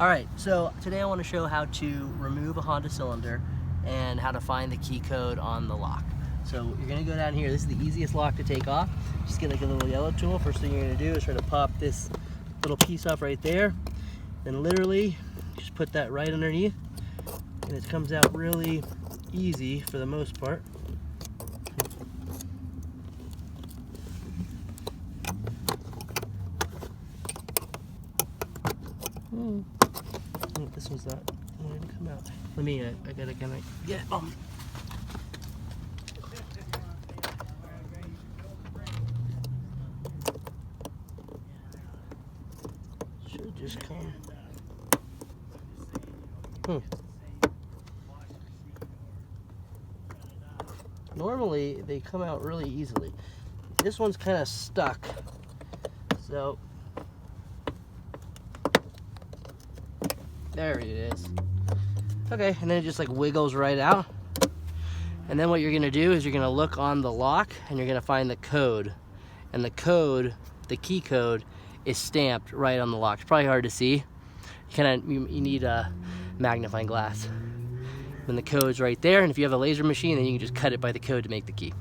Alright, so today I want to show how to remove a Honda cylinder and how to find the key code on the lock. So you're going to go down here. This is the easiest lock to take off. Just get like a little yellow tool. First thing you're going to do is try to pop this little piece off right there. Then literally just put that right underneath, and it comes out really easy for the most part. Oh, this one's not going to come out. Let me, I gotta kind of get should just come. Normally they come out really easily. This one's kind of stuck, so there it is. Okay, and then it just like wiggles right out. And then what you're gonna do is you're gonna look on the lock and you're gonna find the code. And the code, the key code, is stamped right on the lock. It's probably hard to see. You need a magnifying glass. And the code's right there, and if you have a laser machine, then you can just cut it by the code to make the key.